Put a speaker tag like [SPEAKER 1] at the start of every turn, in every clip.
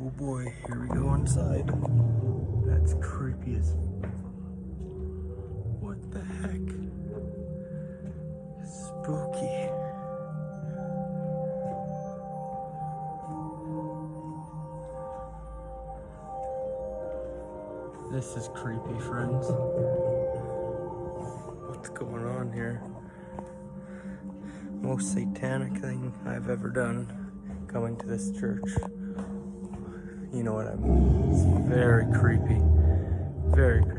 [SPEAKER 1] Oh boy, here we go inside. That's creepy as... What the heck? Spooky. This is creepy, friends. What's going on here? Most satanic thing I've ever done coming to this church. You know what I mean? It's very creepy. Very creepy.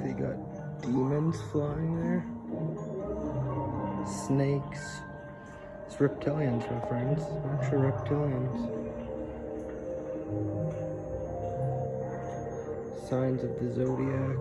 [SPEAKER 1] They got demons flying there. Snakes. It's reptilians, my friends. Actual reptilians. Signs of the zodiac.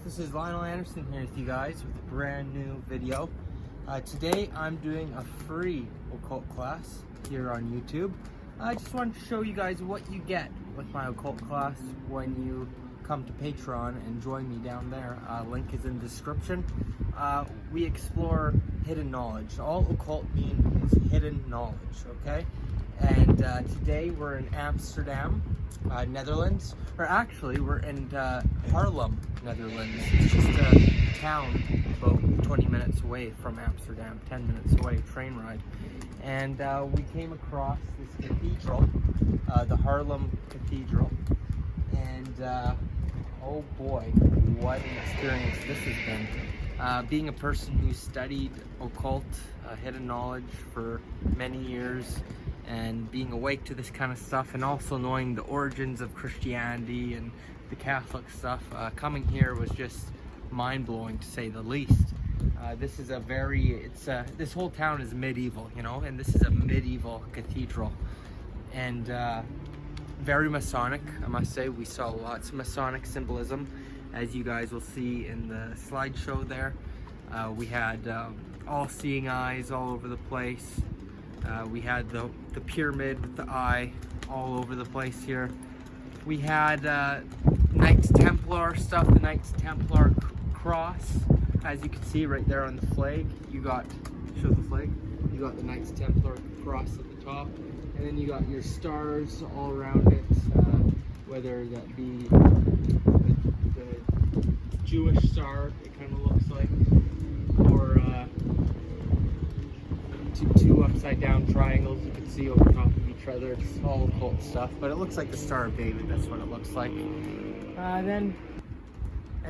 [SPEAKER 1] This is Linol here with you guys with a brand new video. Today I'm doing a free occult class here on YouTube. I just wanted to show you guys what you get with my occult class when you come to Patreon and join me down there. Link is in the description. We explore hidden knowledge. All occult means is hidden knowledge, okay? And today we're in Amsterdam, Netherlands, or actually we're in Harlem, Netherlands. It's just a town about 20 minutes away from Amsterdam, 10 minutes away, train ride. And we came across this cathedral, the Harlem Cathedral, and oh boy, what an experience this has been. Being a person who studied occult, hidden knowledge for many years, and being awake to this kind of stuff, and also knowing the origins of Christianity and the Catholic stuff, coming here was just mind-blowing to say the least. This is a very, this whole town is medieval, you know, and this is a medieval cathedral. And very Masonic, I must say. We saw lots of Masonic symbolism, as you guys will see in the slideshow there. We had all-seeing eyes all over the place. We had the pyramid with the eye all over the place here. We had Knights Templar stuff, the Knights Templar cross, as you can see right there on the flag. You got, show the flag, you got the Knights Templar cross at the top, and then you got your stars all around it, whether that be the Jewish star, it kind of looks like, or two upside down triangles you can see over top of each other. It's all occult stuff, but it looks like the Star of David. That's what it looks like.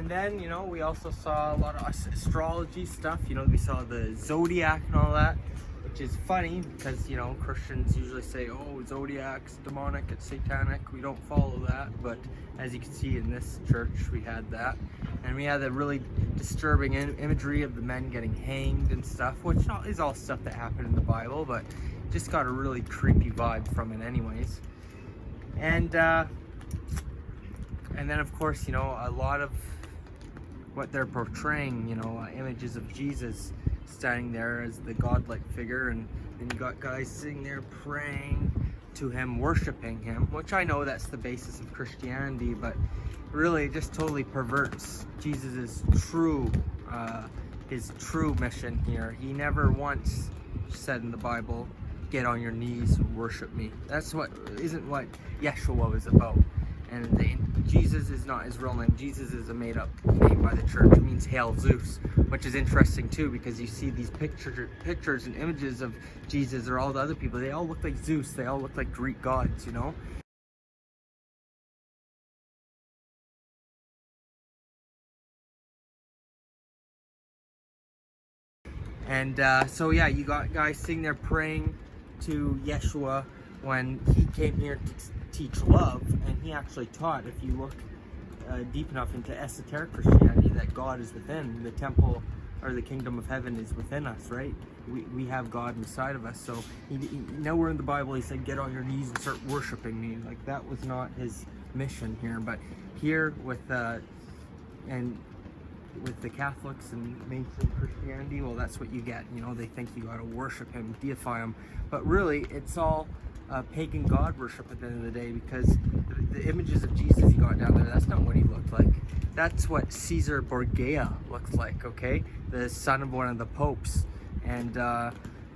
[SPEAKER 1] Then, you know, we also saw a lot of astrology stuff. You know, we saw the zodiac and all that, which is funny because, you know, Christians usually say, oh, zodiac's demonic, it's satanic. We don't follow that, but as you can see in this church, we had that. And we had a really disturbing imagery of the men getting hanged and stuff, which is all stuff that happened in the Bible, but just got a really creepy vibe from it anyways. And then, of course, you know, a lot of what they're portraying, you know, images of Jesus standing there as the godlike figure, and then you got guys sitting there praying to him, worshiping him, which I know that's the basis of Christianity, but really it just totally perverts Jesus's true his true mission here. He never once said in the Bible, get on your knees and worship me. That's what isn't what Yeshua was about. And Jesus is not his real name. Jesus is a made-up name by the church. It means Hail Zeus, which is interesting too, because you see these pictures and images of Jesus or all the other people. They all look like Zeus. They all look like Greek gods, you know. And so yeah, you got guys sitting there praying to Yeshua when he came here to teach love, and he actually taught, if you look deep enough into esoteric Christianity, that God is within. The temple or the kingdom of heaven is within us, right? We have God inside of us. So nowhere in the Bible he said, get on your knees and start worshiping me. Like, that was not his mission here. But here with the Catholics and mainstream Christianity, well, that's what you get. You know, they think you got to worship him, deify him, but really it's all pagan god worship at the end of the day, because the images of Jesus you got down there, that's not what he looked like. That's what Caesar Borgia looked like, okay? The son of one of the popes. And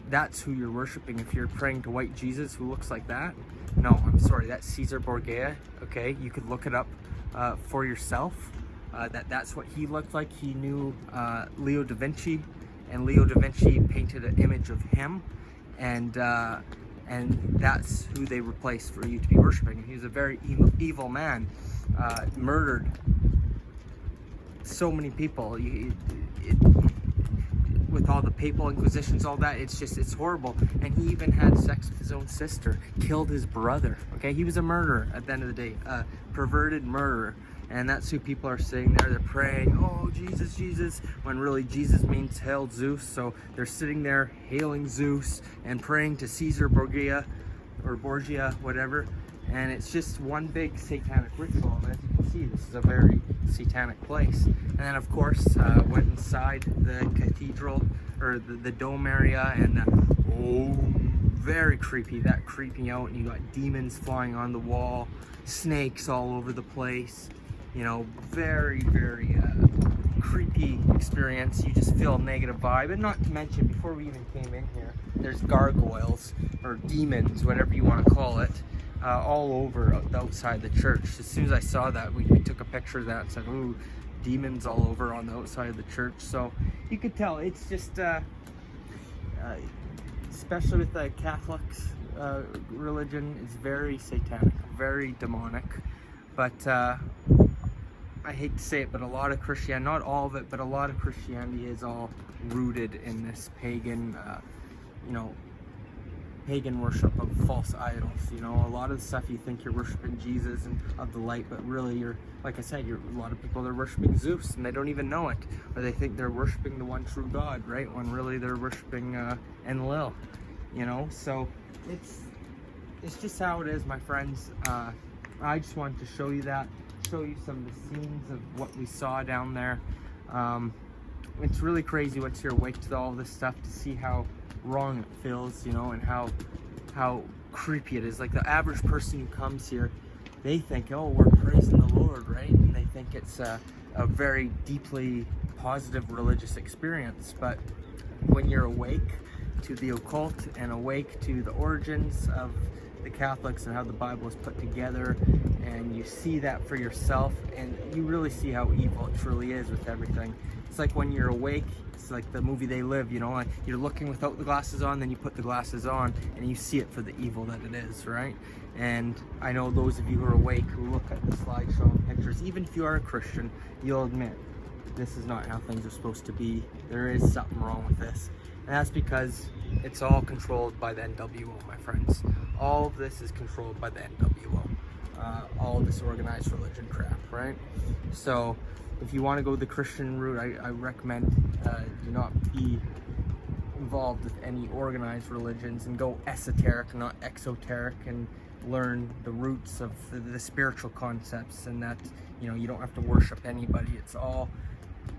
[SPEAKER 1] that's who you're worshiping if you're praying to white Jesus who looks like that. No, I'm sorry, that's Caesar Borgia, okay? You could look it up for yourself. That's what he looked like. He knew Leo da Vinci, and Leo da Vinci painted an image of him, and that's who they replaced for you to be worshiping. He was a very evil man, murdered so many people. With all the papal inquisitions, all that, it's horrible. And he even had sex with his own sister, killed his brother, okay? He was a murderer at the end of the day, a perverted murderer. And that's who people are sitting there, they're praying, oh, Jesus, Jesus, when really Jesus means Hail Zeus. So they're sitting there hailing Zeus and praying to Caesar Borgia, or Borgia, whatever. And it's just one big satanic ritual. And as you can see, this is a very satanic place. And then, of course, went inside the cathedral, or the dome area, and very creepy. That creeped me out. And you got demons flying on the wall, snakes all over the place. You know, very, very creepy experience. You just feel a negative vibe. And not to mention, before we even came in here, there's gargoyles, or demons, whatever you want to call it, all over outside the church. As soon as I saw that, we took a picture of that and said, ooh, demons all over on the outside of the church. So you could tell it's just, especially with the Catholics religion, it's very satanic, very demonic. But I hate to say it, but a lot of Christianity, not all of it, but a lot of Christianity is all rooted in this pagan, you know, pagan worship of false idols. You know, a lot of the stuff you think you're worshiping Jesus and of the light, but really you're, like I said, a lot of people are worshiping Zeus and they don't even know it, or they think they're worshiping the one true God, right? When really they're worshiping Enlil. You know, so it's just how it is, my friends. I just wanted to show you some of the scenes of what we saw down there. It's really crazy once you're awake to all this stuff to see how wrong it feels, you know, and how creepy it is. Like the average person who comes here, they think, oh, we're praising the Lord, right? And they think it's a very deeply positive religious experience. But when you're awake to the occult and awake to the origins of the Catholics and how the Bible is put together, and you see that for yourself, and you really see how evil it truly is with everything. It's like when you're awake, it's like the movie They Live, you know, like you're looking without the glasses on, then you put the glasses on and you see it for the evil that it is, right? And I know those of you who are awake, who look at the slideshow and pictures, even if you are a Christian, you'll admit this is not how things are supposed to be. There is something wrong with this. And that's because it's all controlled by the NWO, my friends. All of this is controlled by the NWO. All of this organized religion crap, right? So if you want to go the Christian route, I recommend do not be involved with any organized religions, and go esoteric, not exoteric, and learn the roots of the spiritual concepts, and that, you know, you don't have to worship anybody. It's all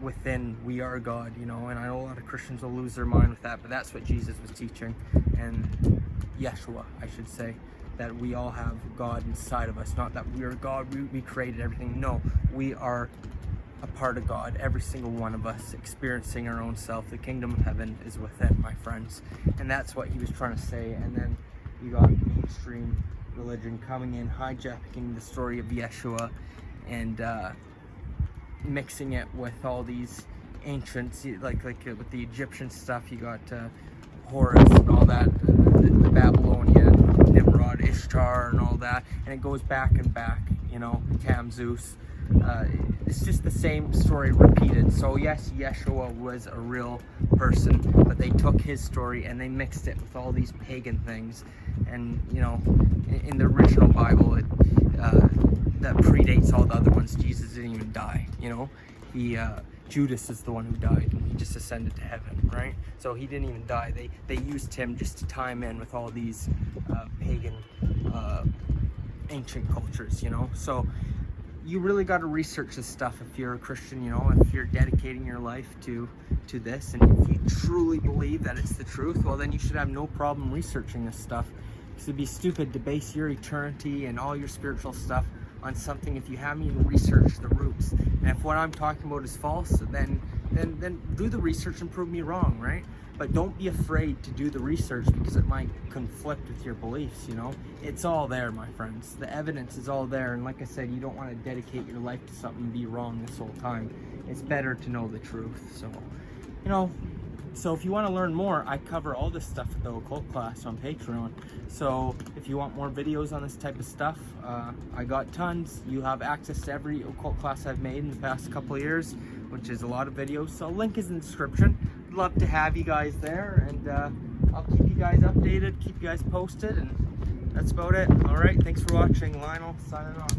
[SPEAKER 1] within. We are God, you know. And I know a lot of Christians will lose their mind with that, but that's what Jesus was teaching, and Yeshua, I should say, that we all have God inside of us. Not that we are God, we created everything. No, we are a part of God, every single one of us, experiencing our own self. The kingdom of heaven is within, my friends. And that's what he was trying to say. And then you got mainstream religion coming in, hijacking the story of Yeshua and mixing it with all these ancients, like with the Egyptian stuff. You got Horus and all that, the Babylonian, Nimrod, Ishtar and all that, and it goes back and back, you know, Zeus. It's just the same story repeated. So yes, Yeshua was a real person, but they took his story and they mixed it with all these pagan things. And you know, in the original Bible, that predates all the other ones. Jesus didn't even die, you know. Judas is the one who died, and he just ascended to heaven, right? So he didn't even die. They used him just to tie him in with all these pagan ancient cultures, you know. So you really got to research this stuff if you're a Christian, you know. If you're dedicating your life to this, and if you truly believe that it's the truth, well, then you should have no problem researching this stuff. Because it'd be stupid to base your eternity and all your spiritual stuff on something if you haven't even researched the roots. And if what I'm talking about is false, then do the research and prove me wrong, right? But don't be afraid to do the research, because it might conflict with your beliefs, you know? It's all there, my friends. The evidence is all there, and like I said, you don't want to dedicate your life to something and be wrong this whole time. It's better to know the truth. So, you know, so if you want to learn more, I cover all this stuff at the Occult class on Patreon. So if you want more videos on this type of stuff, I got tons. You have access to every Occult class I've made in the past couple of years, which is a lot of videos. So link is in the description. I'd love to have you guys there, and I'll keep you guys updated, keep you guys posted, and that's about it. All right, thanks for watching. Linol signing off.